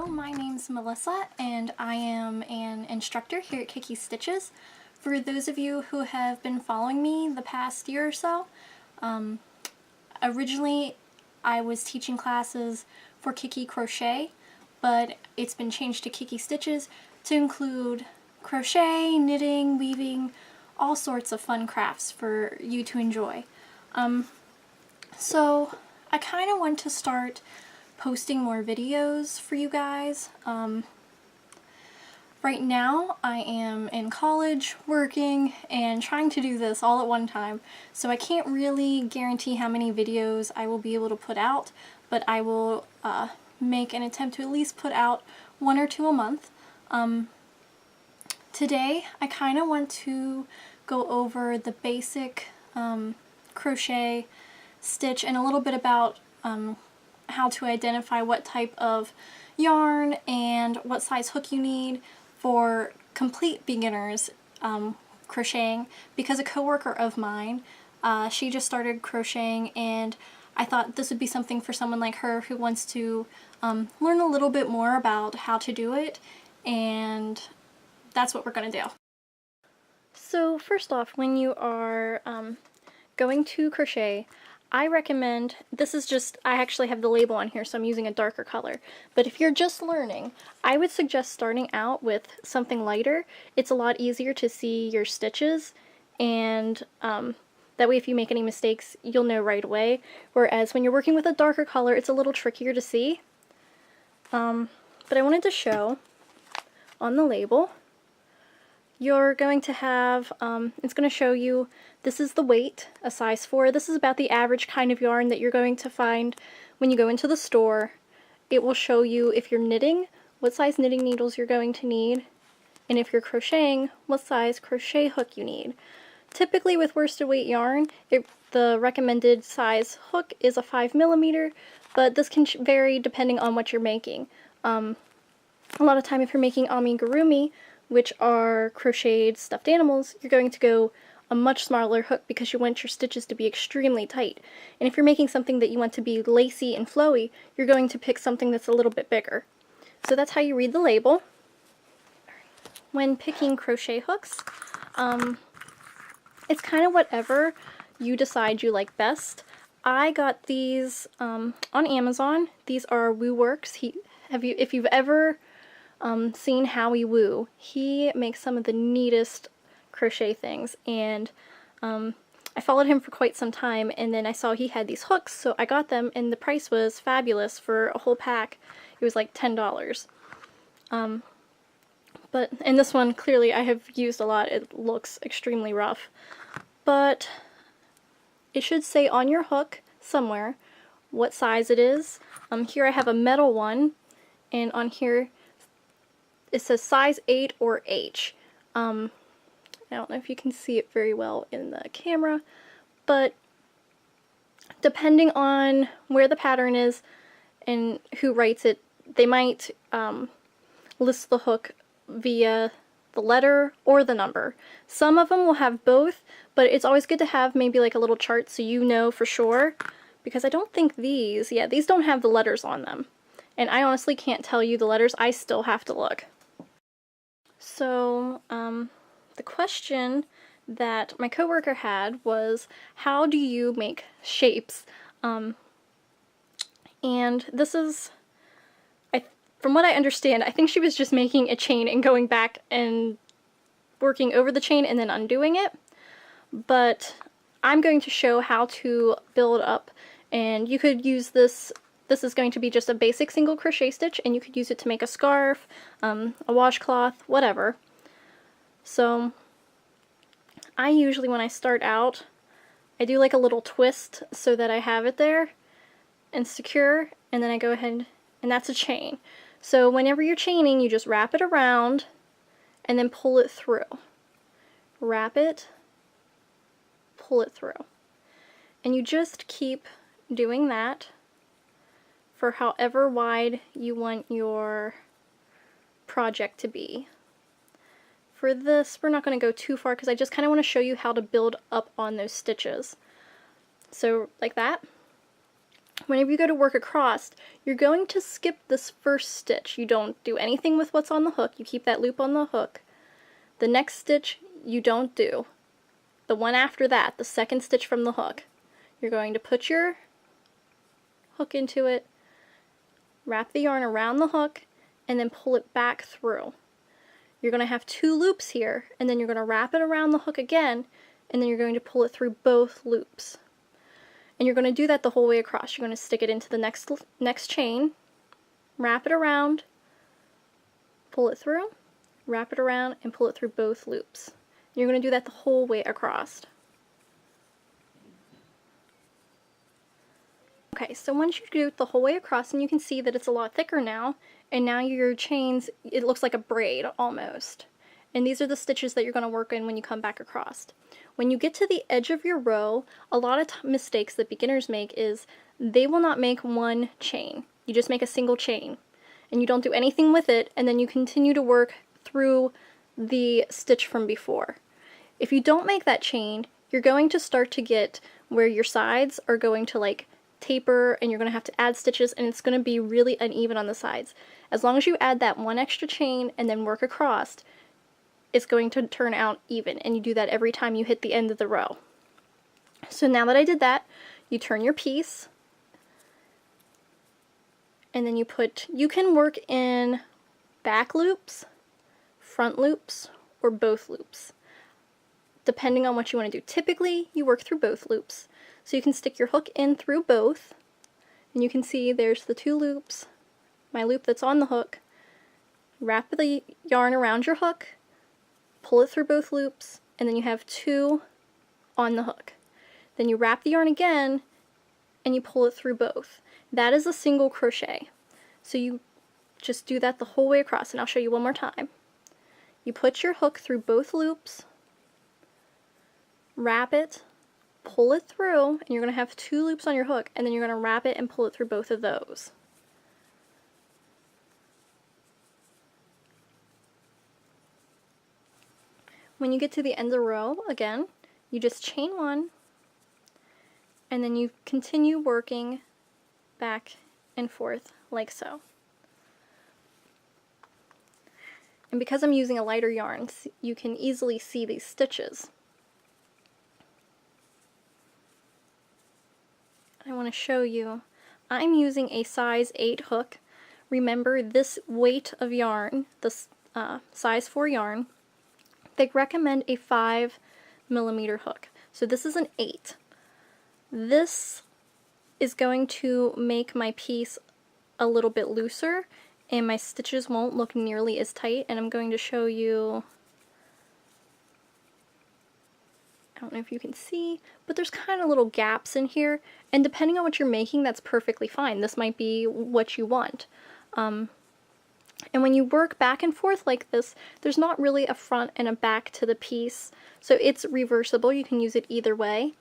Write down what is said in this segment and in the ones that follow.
my name's Melissa and I am an instructor here at Kicky Stitches. For those of you who have been following me the past year or so, originally I was teaching classes for Kicky Crochet, but it's been changed to Kicky Stitches to include crochet, knitting, weaving, all sorts of fun crafts for you to enjoy. So I kind of want to start posting more videos for you guys. Right now I am in college, working, and trying to do this all at one time, so I can't really guarantee how many videos I will be able to put out, but I will make an attempt to at least put out 1 or 2 a month. Today I kind of want to go over the basic crochet, stitch, and a little bit about how to identify what type of yarn and what size hook you need for complete beginners crocheting, because a coworker of mine, she just started crocheting, and I thought this would be something for someone like her who wants to learn a little bit more about how to do it, and that's what we're going to do. So first off, when you are going to crochet, I recommend, this is just, I actually have the label on here so I'm using a darker color, but if you're just learning, I would suggest starting out with something lighter. It's a lot easier to see your stitches, and that way if you make any mistakes you'll know right away, whereas when you're working with a darker color it's a little trickier to see. But I wanted to show on the label, you're going to have, it's going to show you, this is the weight, a size 4. This is about the average kind of yarn that you're going to find when you go into the store. It will show you, if you're knitting, what size knitting needles you're going to need, and if you're crocheting, what size crochet hook you need. Typically with worsted weight yarn, the recommended size hook is a 5mm, but this can vary depending on what you're making. A lot of time if you're making amigurumi, which are crocheted stuffed animals, you're going to go a much smaller hook because you want your stitches to be extremely tight. And if you're making something that you want to be lacy and flowy, you're going to pick something that's a little bit bigger. So that's how you read the label. When picking crochet hooks, it's kind of whatever you decide you like best. I got these on Amazon. These are WooWorks. If you've ever seen Howie Woo, he makes some of the neatest crochet things, and I followed him for quite some time, and then I saw he had these hooks, so I got them, and the price was fabulous for a whole pack. It was like $10. And this one, clearly I have used a lot. It looks extremely rough, but it should say on your hook somewhere what size it is. Here I have a metal one, and on here it says size 8 or H. I don't know if you can see it very well in the camera, but depending on where the pattern is and who writes it, they might list the hook via the letter or the number. Some of them will have both, but it's always good to have maybe like a little chart so you know for sure, because I don't think these don't have the letters on them. And I honestly can't tell you the letters. I still have to look. So, the question that my coworker had was, how do you make shapes? And this is, from what I understand, I think she was just making a chain and going back and working over the chain and then undoing it. But I'm going to show how to build up, and you could use this. This is going to be just a basic single crochet stitch, and you could use it to make a scarf, a washcloth, whatever. So I usually, when I start out, I do like a little twist so that I have it there and secure, and then I go ahead, and that's a chain. So whenever you're chaining, you just wrap it around and then pull it through. Wrap it, pull it through. And you just keep doing that for however wide you want your project to be. For this, we're not going to go too far because I just kind of want to show you how to build up on those stitches. So like that. whenever you go to work across, you're going to skip this first stitch. You don't do anything with what's on the hook. You keep that loop on the hook. The next stitch you don't do. The one after that, the second stitch from the hook, you're going to put your hook into it, wrap the yarn around the hook, and then pull it back through. You're going to have 2 loops here, and then you're going to wrap it around the hook again, and then you're going to pull it through both loops. And you're going to do that the whole way across. You're going to stick it into the next chain, wrap it around, pull it through, wrap it around, and pull it through both loops. You're going to do that the whole way across. Okay, so once you do it the whole way across, and you can see that it's a lot thicker now, and now your chains, it looks like a braid almost. And these are the stitches that you're going to work in when you come back across. When you get to the edge of your row, a lot of mistakes that beginners make is they will not make one chain. You just make a single chain, and you don't do anything with it, and then you continue to work through the stitch from before. If you don't make that chain, you're going to start to get where your sides are going to like taper, and you're going to have to add stitches, and it's going to be really uneven on the sides. As long as you add that one extra chain and then work across, it's going to turn out even, and you do that every time you hit the end of the row. So now that I did that, you turn your piece, and then you can work in back loops, front loops, or both loops, depending on what you want to do. Typically, you work through both loops. So you can stick your hook in through both, and you can see there's the 2 loops, my loop that's on the hook, wrap the yarn around your hook, pull it through both loops, and then you have 2 on the hook. Then you wrap the yarn again, and you pull it through both. That is a single crochet. So you just do that the whole way across, and I'll show you one more time. You put your hook through both loops, wrap it, pull it through, and you're going to have 2 loops on your hook, and then you're going to wrap it and pull it through both of those. When you get to the end of the row, again, you just chain 1, and then you continue working back and forth like so. And because I'm using a lighter yarn, you can easily see these stitches. I want to show you, I'm using a size 8 hook. Remember, this weight of yarn, this size 4 yarn, they recommend a 5mm hook. So this is an 8. This is going to make my piece a little bit looser, and my stitches won't look nearly as tight, and I'm going to show you, I don't know if you can see, but there's kind of little gaps in here, and depending on what you're making, that's perfectly fine. This might be what you want. And when you work back and forth like this, there's not really a front and a back to the piece, so it's reversible. You can use it either way,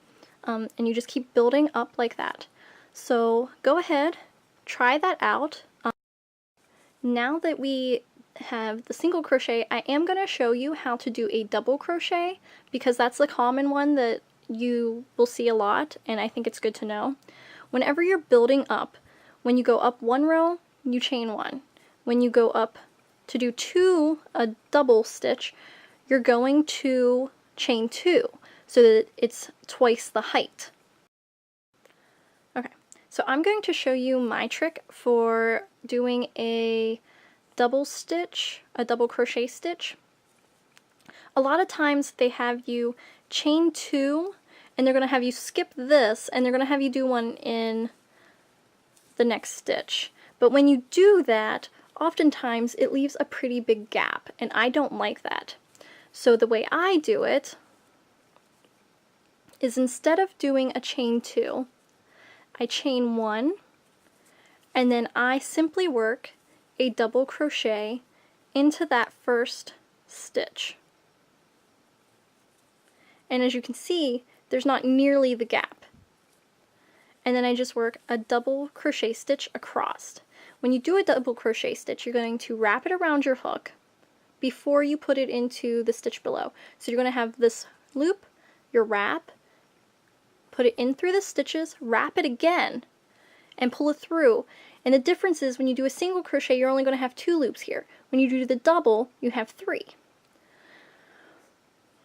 and you just keep building up like that. So go ahead, try that out. Now that we have the single crochet, I am going to show you how to do a double crochet, because that's the common one that you will see a lot, and I think it's good to know. Whenever you're building up, when you go up 1 row, you chain 1. When you go up to do a double stitch, you're going to chain 2, so that it's twice the height. Okay, so I'm going to show you my trick for doing a double stitch, a double crochet stitch. A lot of times they have you chain 2, and they're going to have you skip this, and they're going to have you do one in the next stitch. But when you do that, oftentimes it leaves a pretty big gap, and I don't like that. So the way I do it is, instead of doing a chain 2, I chain 1, and then I simply work a double crochet into that first stitch. And as you can see, there's not nearly the gap. And then I just work a double crochet stitch across. When you do a double crochet stitch, you're going to wrap it around your hook before you put it into the stitch below. So you're going to have this loop, your wrap, put it in through the stitches, wrap it again, and pull it through. And the difference is when you do a single crochet, you're only going to have 2 loops here. When you do the double, you have 3.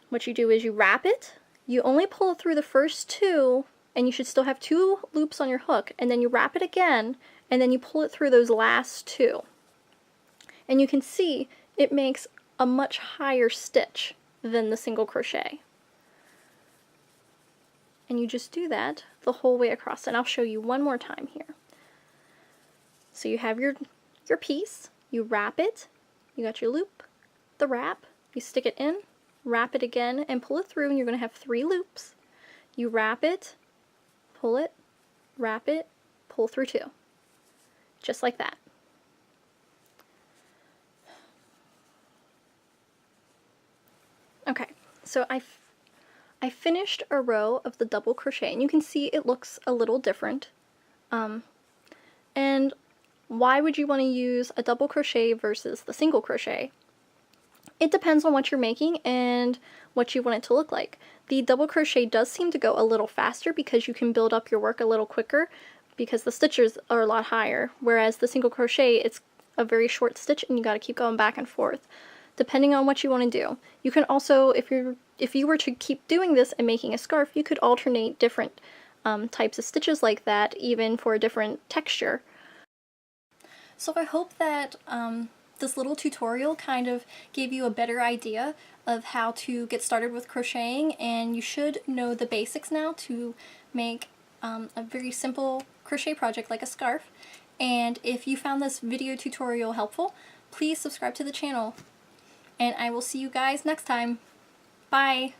What you do is you wrap it, you only pull it through the first 2, and you should still have 2 loops on your hook, and then you wrap it again, and then you pull it through those last 2. And you can see it makes a much higher stitch than the single crochet. And you just do that the whole way across, and I'll show you one more time here. So you have your piece, you wrap it, you got your loop, the wrap, you stick it in, wrap it again, and pull it through, and you're going to have 3 loops. You wrap it, pull it, wrap it, pull through 2. Just like that. Okay, so I finished a row of the double crochet, and you can see it looks a little different. And why would you want to use a double crochet versus the single crochet? It depends on what you're making and what you want it to look like. The double crochet does seem to go a little faster because you can build up your work a little quicker because the stitches are a lot higher, whereas the single crochet, it's a very short stitch and you got to keep going back and forth. Depending on what you want to do. You can also, if you were to keep doing this and making a scarf, you could alternate different types of stitches like that, even for a different texture. So I hope that this little tutorial kind of gave you a better idea of how to get started with crocheting, and you should know the basics now to make a very simple crochet project like a scarf. And if you found this video tutorial helpful, please subscribe to the channel. And I will see you guys next time. Bye!